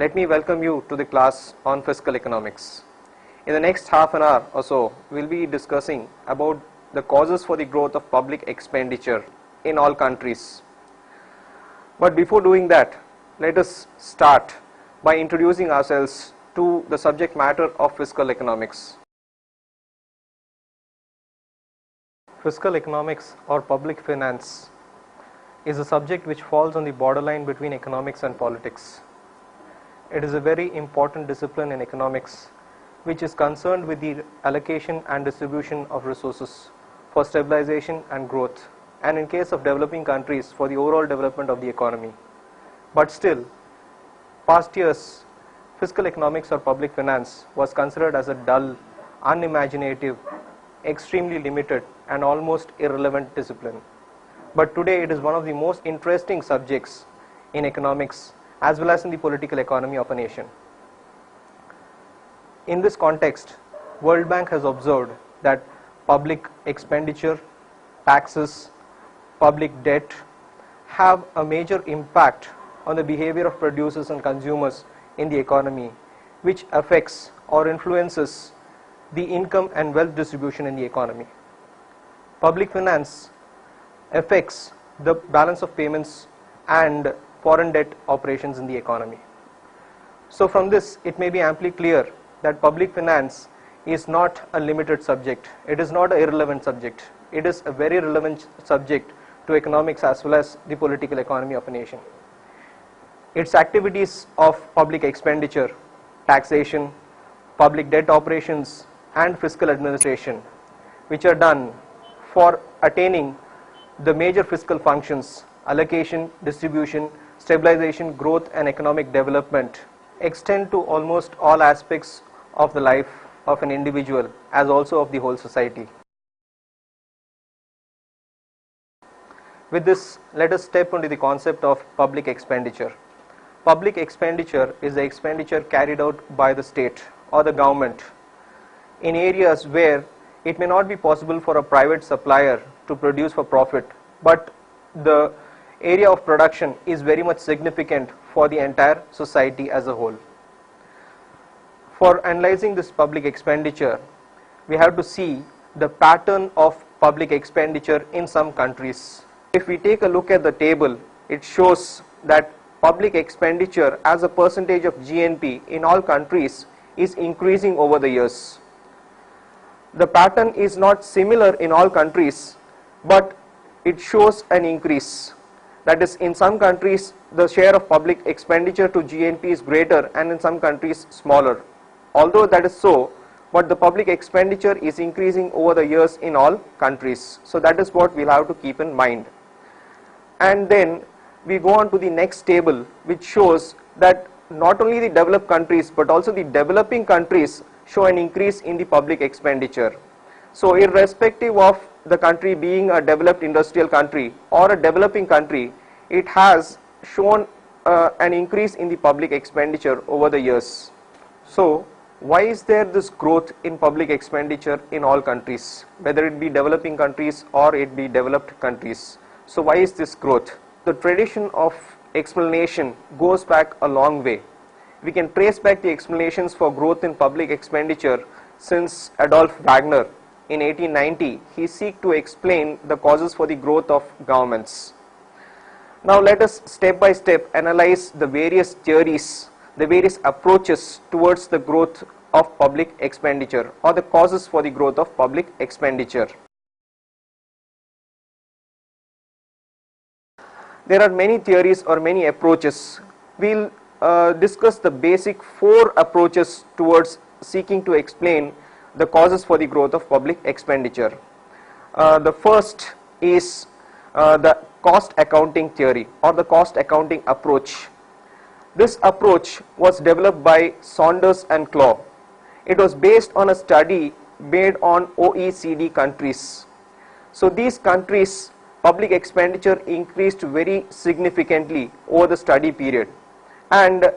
let me welcome you to the class on fiscal economics. In the next half an hour or so, we will be discussing about the causes for the growth of public expenditure in all countries. But before doing that, let us start by introducing ourselves to the subject matter of fiscal economics. Fiscal economics or public finance is a subject which falls on the borderline between economics and politics. It is a very important discipline in economics which is concerned with the allocation and distribution of resources for stabilization and growth, and in case of developing countries for the overall development of the economy. But still, past years, fiscal economics or public finance was considered as a dull, unimaginative, extremely limited and almost irrelevant discipline. But today it is one of the most interesting subjects in economics as well as in the political economy of a nation. In this context, World Bank has observed that public expenditure, taxes, public debt have a major impact on the behavior of producers and consumers in the economy, which affects or influences the income and wealth distribution in the economy. Public finance affects the balance of payments and foreign debt operations in the economy. So from this, it may be amply clear that public finance is not a limited subject. It is not an irrelevant subject. It is a very relevant subject to economics as well as the political economy of a nation. Its activities of public expenditure, taxation, public debt operations, and fiscal administration, which are done for attaining the major fiscal functions, allocation, distribution, stabilization, growth, and economic development, extend to almost all aspects of the life of an individual as also of the whole society. With this, let us step into the concept of public expenditure. Public expenditure is the expenditure carried out by the state or the government in areas where it may not be possible for a private supplier to produce for profit, but the area of production is very much significant for the entire society as a whole. For analyzing this public expenditure, we have to see the pattern of public expenditure in some countries. If we take a look at the table, it shows that public expenditure as a percentage of GNP in all countries is increasing over the years. The pattern is not similar in all countries, but it shows an increase. That is, in some countries the share of public expenditure to GNP is greater and in some countries smaller. Although that is so, but the public expenditure is increasing over the years in all countries. So that is what we'll have to keep in mind. And then we go on to the next table, which shows that not only the developed countries but also the developing countries show an increase in the public expenditure. So irrespective of the country being a developed industrial country or a developing country, it has shown an increase in the public expenditure over the years. So why is there this growth in public expenditure in all countries, whether it be developing countries or it be developed countries? So why is this growth? The tradition of explanation goes back a long way. We can trace back the explanations for growth in public expenditure since Adolf Wagner. In 1890, he sought to explain the causes for the growth of governments. Now let us step by step analyze the various theories, the various approaches towards the growth of public expenditure or the causes for the growth of public expenditure. There are many theories or many approaches. We'll discuss the basic four approaches towards seeking to explain the causes for the growth of public expenditure. The first is the cost accounting theory or the cost accounting approach. This approach was developed by Saunders and Clough. It was based on a study made on OECD countries. So these countries' public expenditure increased very significantly over the study period, and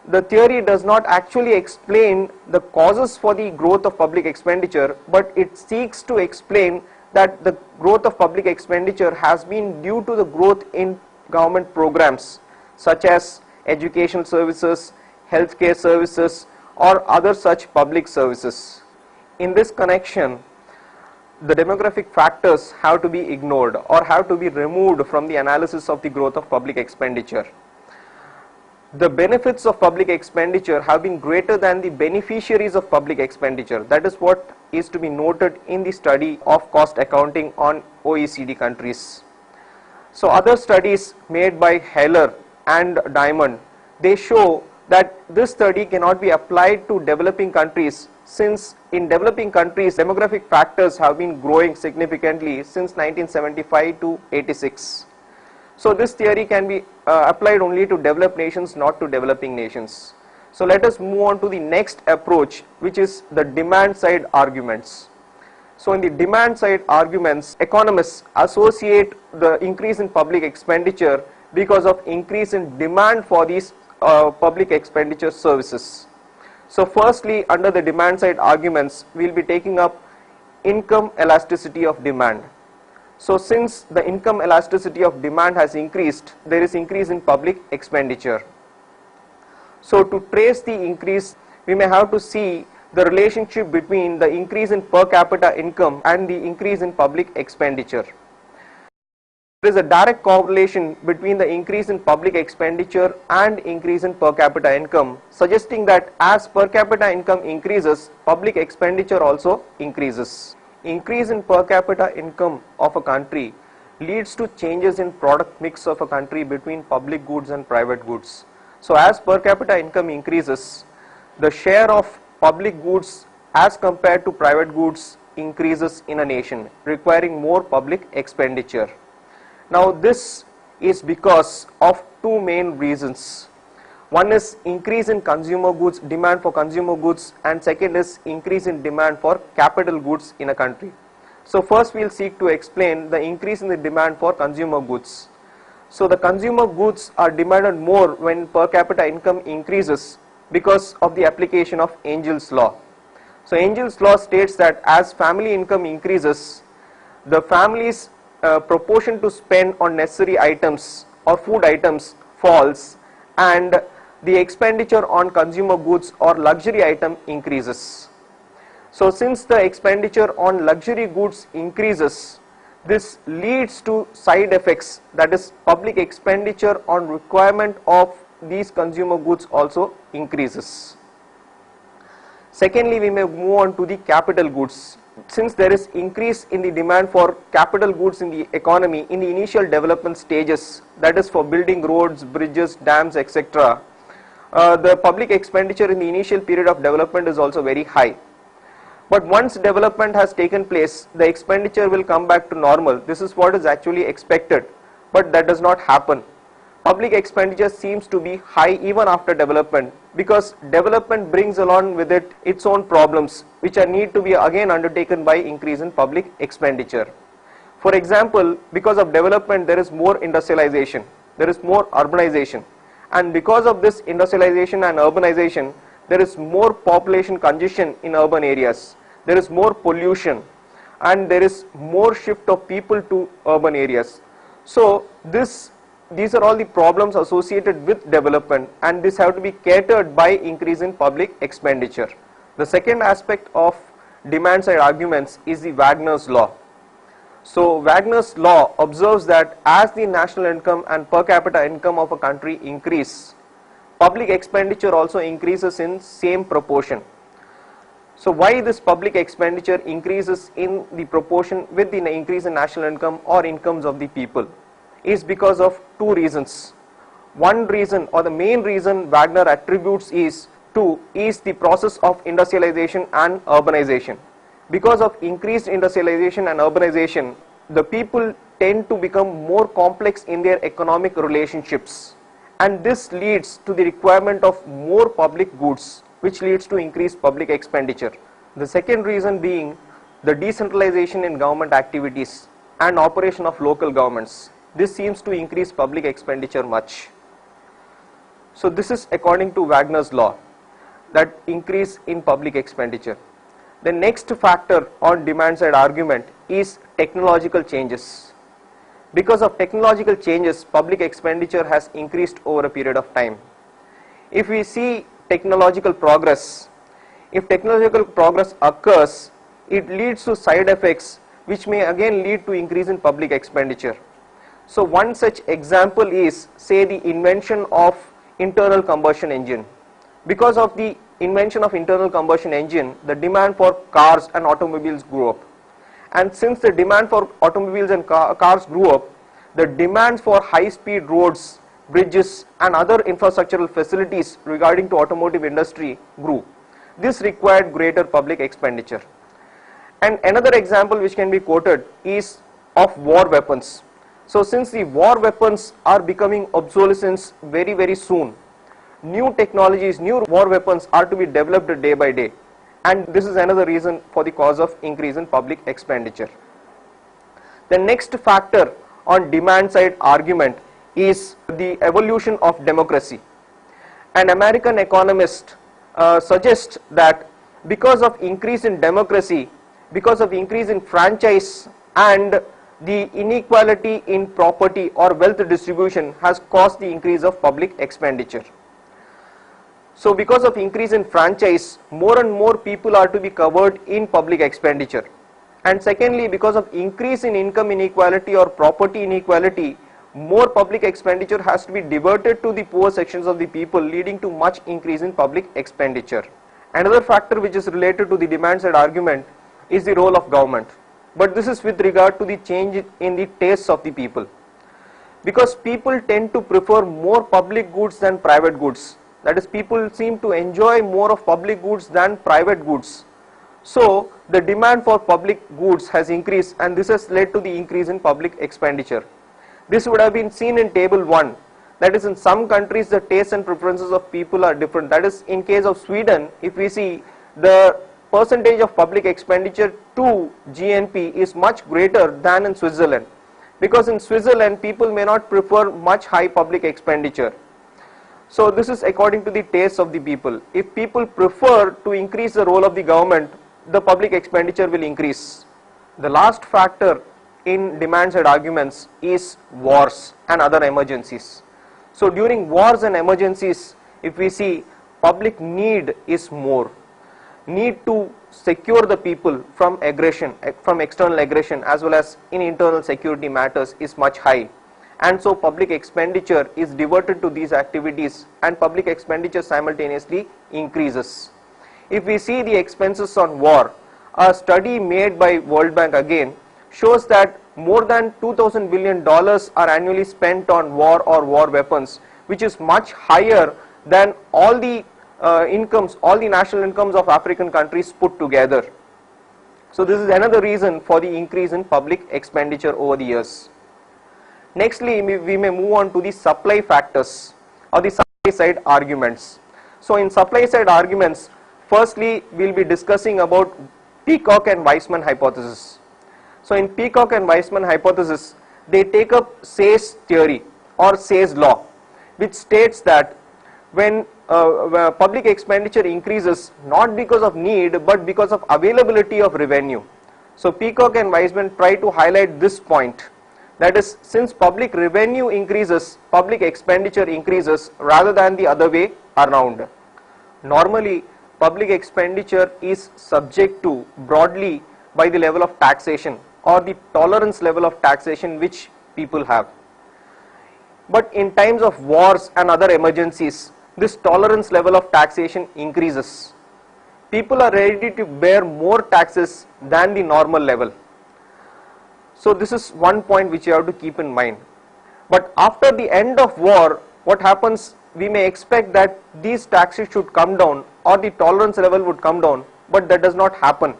the theory does not actually explain the causes for the growth of public expenditure, but it seeks to explain that the growth of public expenditure has been due to the growth in government programs such as educational services, healthcare services, or other such public services. In this connection, the demographic factors have to be ignored or have to be removed from the analysis of the growth of public expenditure. The benefits of public expenditure have been greater than the beneficiaries of public expenditure. That is what is to be noted in the study of cost accounting on OECD countries. So other studies made by Heller and Diamond, they show that this study cannot be applied to developing countries, since in developing countries demographic factors have been growing significantly since 1975 to 86. So this theory can be applied only to developed nations, not to developing nations. So let us move on to the next approach, which is the demand side arguments. So in the demand side arguments, economists associate the increase in public expenditure because of increase in demand for these public expenditure services. So firstly, under the demand side arguments, we will be taking up income elasticity of demand. So since the income elasticity of demand has increased, there is increase in public expenditure. So to trace the increase, we may have to see the relationship between the increase in per capita income and the increase in public expenditure. There is a direct correlation between the increase in public expenditure and increase in per capita income, suggesting that as per capita income increases, public expenditure also increases. Increase in per capita income of a country leads to changes in product mix of a country between public goods and private goods. So as per capita income increases, the share of public goods as compared to private goods increases in a nation, requiring more public expenditure. Now this is because of two main reasons. One is increase in consumer goods, demand for consumer goods, and second is increase in demand for capital goods in a country. So first we will seek to explain the increase in the demand for consumer goods. So the consumer goods are demanded more when per capita income increases because of the application of Engel's law. So Engel's law states that as family income increases, the family's proportion to spend on necessary items or food items falls, and the expenditure on consumer goods or luxury item increases. So since the expenditure on luxury goods increases, this leads to side effects, that is public expenditure on requirement of these consumer goods also increases. Secondly, we may move on to the capital goods. Since there is increase in the demand for capital goods in the economy in the initial development stages, that is for building roads, bridges, dams, etc., the public expenditure in the initial period of development is also very high. But once development has taken place, the expenditure will come back to normal. This is what is actually expected, but that does not happen. Public expenditure seems to be high even after development, because development brings along with it its own problems, which are need to be again undertaken by increase in public expenditure. For example, because of development there is more industrialization, there is more urbanization, and because of this industrialization and urbanization, there is more population congestion in urban areas, there is more pollution, and there is more shift of people to urban areas. So these are all the problems associated with development, and this have to be catered by increase in public expenditure. The second aspect of demand side arguments is the Wagner's law. So Wagner's law observes that as the national income and per capita income of a country increase, public expenditure also increases in same proportion. So why this public expenditure increases in the proportion with the increase in national income or incomes of the people is because of two reasons. One reason, or the main reason Wagner attributes is the process of industrialization and urbanization. Because of increased industrialization and urbanization, the people tend to become more complex in their economic relationships, and this leads to the requirement of more public goods, which leads to increased public expenditure. The second reason being the decentralization in government activities and operation of local governments. This seems to increase public expenditure much. So this is according to Wagner's law, that increase in public expenditure. The next factor on demand side argument is technological changes. Because of technological changes, public expenditure has increased over a period of time. If we see technological progress. If technological progress occurs, it leads to side effects which may again lead to increase in public expenditure. So one such example is, say, the invention of internal combustion engine. Because of the invention of internal combustion engine, the demand for cars and automobiles grew up. And since the demand for automobiles and cars grew up, the demands for high-speed roads, bridges and other infrastructural facilities regarding to automotive industry grew. This required greater public expenditure. And another example which can be quoted is of war weapons. So since the war weapons are becoming obsolescent very soon, new technologies, new war weapons are to be developed day by day. And this is another reason for the cause of increase in public expenditure. The next factor on demand side argument is the evolution of democracy. An American economist suggests that because of increase in democracy, because of increase in franchise and the inequality in property or wealth distribution has caused the increase of public expenditure. So because of increase in franchise, more and more people are to be covered in public expenditure. And secondly, because of increase in income inequality or property inequality, more public expenditure has to be diverted to the poor sections of the people, leading to much increase in public expenditure. Another factor which is related to the demand side argument is the role of government. But this is with regard to the change in the tastes of the people. Because people tend to prefer more public goods than private goods. That is, people seem to enjoy more of public goods than private goods. So the demand for public goods has increased, and this has led to the increase in public expenditure. This would have been seen in table 1. That is, in some countries the tastes and preferences of people are different. That is, in case of Sweden, if we see, the percentage of public expenditure to GNP is much greater than in Switzerland. Because in Switzerland, people may not prefer much high public expenditure. So this is according to the tastes of the people. If people prefer to increase the role of the government, the public expenditure will increase. The last factor in demand side arguments is wars and other emergencies. So during wars and emergencies, if we see, public need is more. Need to secure the people from aggression, from external aggression, as well as in internal security matters is much high. And so public expenditure is diverted to these activities, and public expenditure simultaneously increases. If we see the expenses on war, a study made by World Bank again shows that more than $2,000 billion are annually spent on war or war weapons, which is much higher than all the all the national incomes of African countries put together. So this is another reason for the increase in public expenditure over the years. Nextly, we may move on to the supply factors or the supply side arguments. So in supply side arguments, firstly we will be discussing about Peacock and Weismann hypothesis. So in Peacock and Weismann hypothesis, they take up Say's theory or Say's law, which states that when public expenditure increases not because of need but because of availability of revenue. So Peacock and Weismann try to highlight this point. That is, since public revenue increases, public expenditure increases rather than the other way around. Normally, public expenditure is subject to broadly by the level of taxation or the tolerance level of taxation which people have. But in times of wars and other emergencies, this tolerance level of taxation increases. People are ready to bear more taxes than the normal level. So this is one point which you have to keep in mind. But after the end of war, what happens, we may expect that these taxes should come down or the tolerance level would come down, but that does not happen.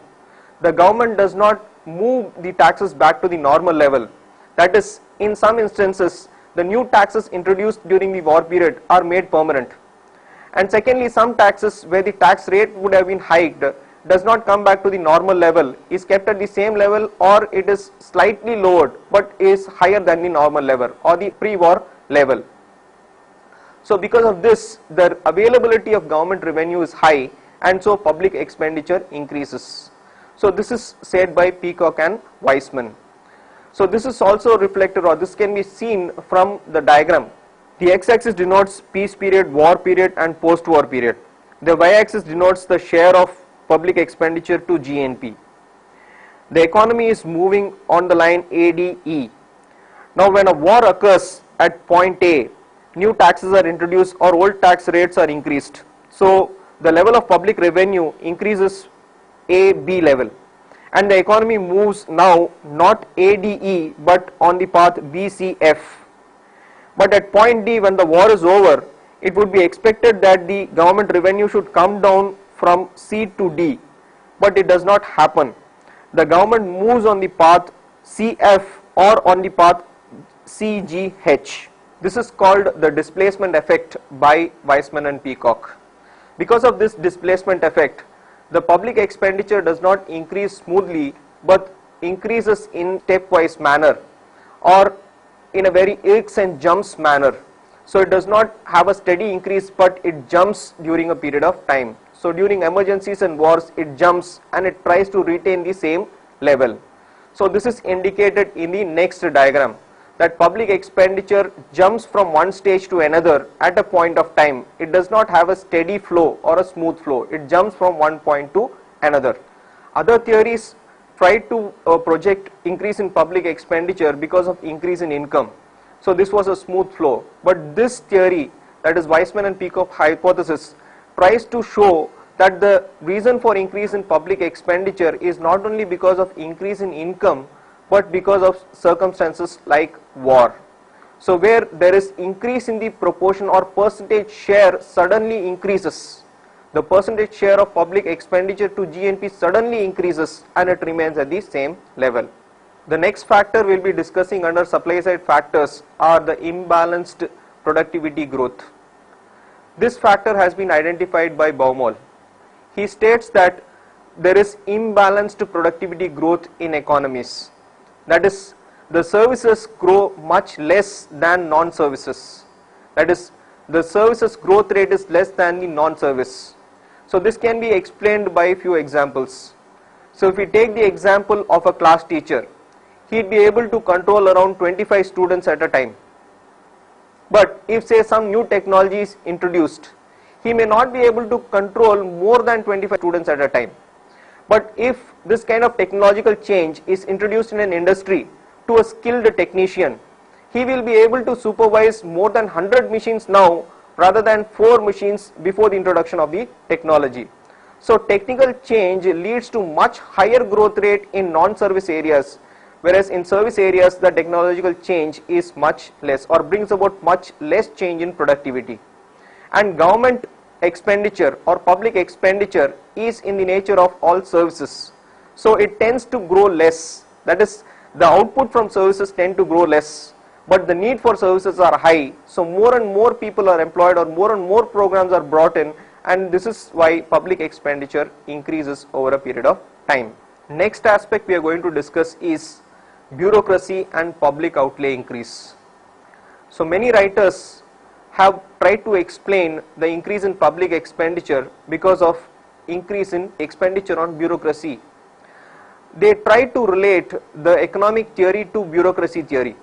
The government does not move the taxes back to the normal level. That is, in some instances, the new taxes introduced during the war period are made permanent. And secondly, some taxes where the tax rate would have been hiked does not come back to the normal level, is kept at the same level, or it is slightly lowered but is higher than the normal level or the pre-war level. So because of this, the availability of government revenue is high, and so public expenditure increases. So this is said by Peacock and Weismann. So this is also reflected, or this can be seen from the diagram. The x-axis denotes peace period, war period and post-war period. The y-axis denotes the share of public expenditure to GNP. The economy is moving on the line ADE. Now when a war occurs at point A, new taxes are introduced or old tax rates are increased. So the level of public revenue increases AB level, and the economy moves now not ADE but on the path BCF. But at point D, when the war is over, it would be expected that the government revenue should come down from C to D, but it does not happen. The government moves on the path CF or on the path CGH. This is called the displacement effect by Weissman and Peacock. Because of this displacement effect, the public expenditure does not increase smoothly but increases in stepwise manner or in a very ilks and jumps manner. So it does not have a steady increase but it jumps during a period of time. So during emergencies and wars it jumps and it tries to retain the same level. So this is indicated in the next diagram, that public expenditure jumps from one stage to another at a point of time. It does not have a steady flow or a smooth flow. It jumps from one point to another. Other theories try to project increase in public expenditure because of increase in income. So this was a smooth flow. But this theory, that is Weissman and Peacock hypothesis, tries to show that the reason for increase in public expenditure is not only because of increase in income but because of circumstances like war. So where there is increase in the proportion or percentage share suddenly increases, the percentage share of public expenditure to GNP suddenly increases and it remains at the same level. The next factor we will be discussing under supply side factors are the imbalanced productivity growth. This factor has been identified by Baumol. He states that there is imbalanced productivity growth in economies. That is, the services grow much less than non-services. That is, the services growth rate is less than the non-service. So this can be explained by a few examples. So if we take the example of a class teacher, he'd be able to control around 25 students at a time. But if say some new technology is introduced, he may not be able to control more than 25 students at a time. But if this kind of technological change is introduced in an industry to a skilled technician, he will be able to supervise more than 100 machines now rather than 4 machines before the introduction of the technology. So technical change leads to much higher growth rate in non-service areas, whereas in service areas the technological change is much less or brings about much less change in productivity. And government expenditure or public expenditure is in the nature of all services, so it tends to grow less. That is, the output from services tend to grow less, but the need for services are high, so more and more people are employed or more and more programs are brought in, and this is why public expenditure increases over a period of time. Next aspect we are going to discuss is bureaucracy and public outlay increase. So many writers have tried to explain the increase in public expenditure because of increase in expenditure on bureaucracy. They try to relate the economic theory to bureaucracy theory.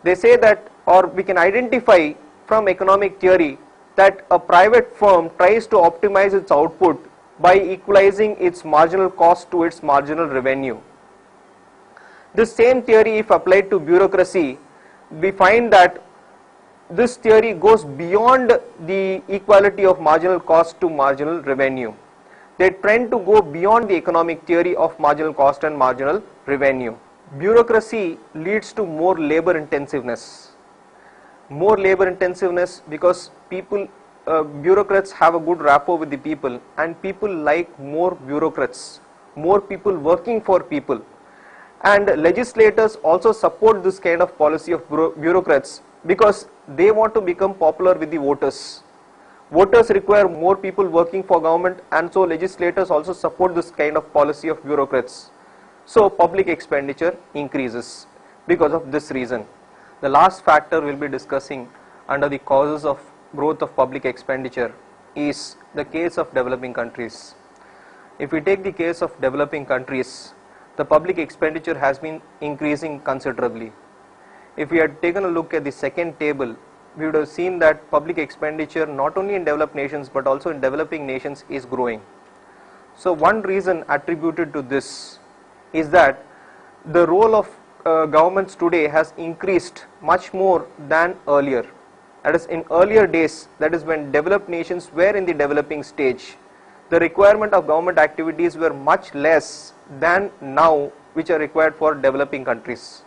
They say that, or we can identify from economic theory, that a private firm tries to optimize its output by equalizing its marginal cost to its marginal revenue. This same theory, if applied to bureaucracy, we find that this theory goes beyond the equality of marginal cost to marginal revenue. They tend to go beyond the economic theory of marginal cost and marginal revenue. Bureaucracy leads to more labor intensiveness. More labor intensiveness because people, bureaucrats have a good rapport with the people, and people like more bureaucrats, more people working for people. And legislators also support this kind of policy of bureaucrats because they want to become popular with the voters. Voters require more people working for government, and so legislators also support this kind of policy of bureaucrats. So public expenditure increases because of this reason. The last factor we will be discussing under the causes of growth of public expenditure is the case of developing countries. If we take the case of developing countries, the public expenditure has been increasing considerably. If we had taken a look at the second table, we would have seen that public expenditure not only in developed nations but also in developing nations is growing. So one reason attributed to this is that the role of governments today has increased much more than earlier. That is, in earlier days, that is when developed nations were in the developing stage, the requirement of government activities were much less than now, which are required for developing countries.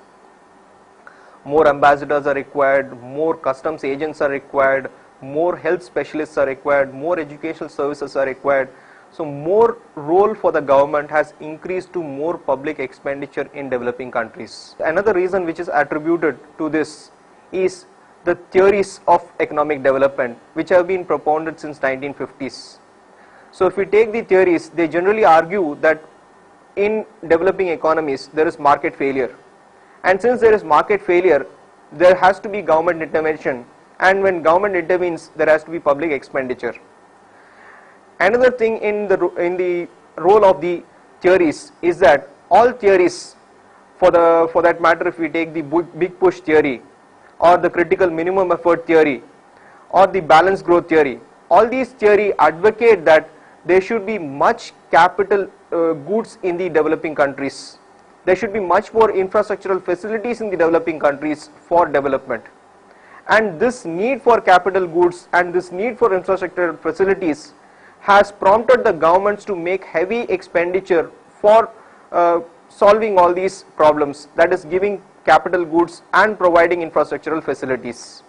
More ambassadors are required, more customs agents are required, more health specialists are required, more educational services are required. So more role for the government has increased to more public expenditure in developing countries. Another reason which is attributed to this is the theories of economic development which have been propounded since 1950s. So if we take the theories, they generally argue that in developing economies there is market failure, and since there is market failure there has to be government intervention, and when government intervenes there has to be public expenditure. Another thing in the role of the theories is that all theories, for that matter, if we take the big push theory or the critical minimum effort theory or the balanced growth theory, all these theory advocate that there should be much capital goods in the developing countries. There should be much more infrastructural facilities in the developing countries for development. And this need for capital goods and this need for infrastructural facilities has prompted the governments to make heavy expenditure for solving all these problems, that is giving capital goods and providing infrastructural facilities.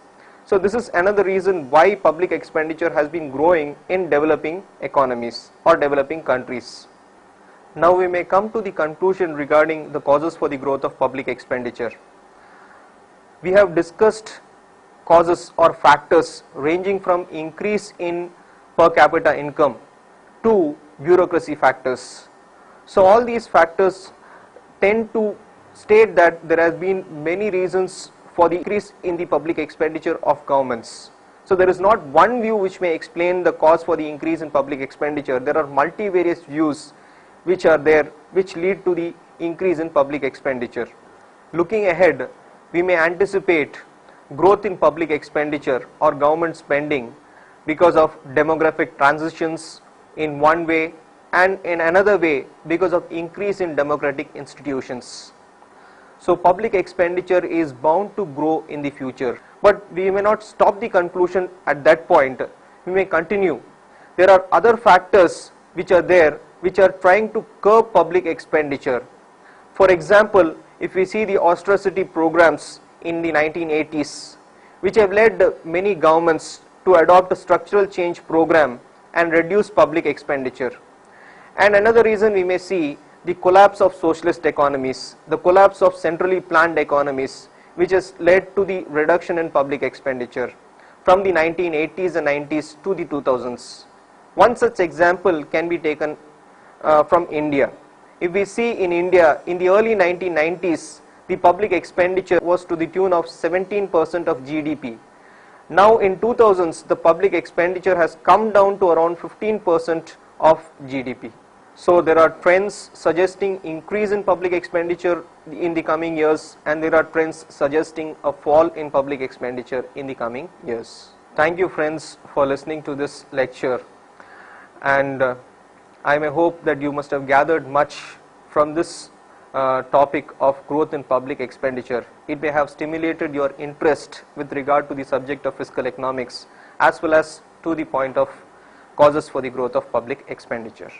So this is another reason why public expenditure has been growing in developing economies or developing countries. Now we may come to the conclusion regarding the causes for the growth of public expenditure. We have discussed causes or factors ranging from increase in per capita income to bureaucracy factors. So all these factors tend to state that there has been many reasons for the increase in the public expenditure of governments. So there is not one view which may explain the cause for the increase in public expenditure. There are multivarious views which are there which lead to the increase in public expenditure. Looking ahead, we may anticipate growth in public expenditure or government spending because of demographic transitions in one way, and in another way because of increase in democratic institutions. So public expenditure is bound to grow in the future, but we may not stop the conclusion at that point. We may continue. There are other factors which are there which are trying to curb public expenditure. For example, if we see the austerity programs in the 1980s, which have led many governments to adopt a structural change program and reduce public expenditure. And another reason we may see the collapse of socialist economies, the collapse of centrally planned economies, which has led to the reduction in public expenditure from the 1980s and 90s to the 2000s. One such example can be taken from India. If we see in India, in the early 1990s, the public expenditure was to the tune of 17% of GDP. Now in 2000s, the public expenditure has come down to around 15% of GDP. So there are trends suggesting increase in public expenditure in the coming years, and there are trends suggesting a fall in public expenditure in the coming years. Thank you friends for listening to this lecture, and I may hope that you must have gathered much from this topic of growth in public expenditure. It may have stimulated your interest with regard to the subject of fiscal economics as well as to the point of causes for the growth of public expenditure.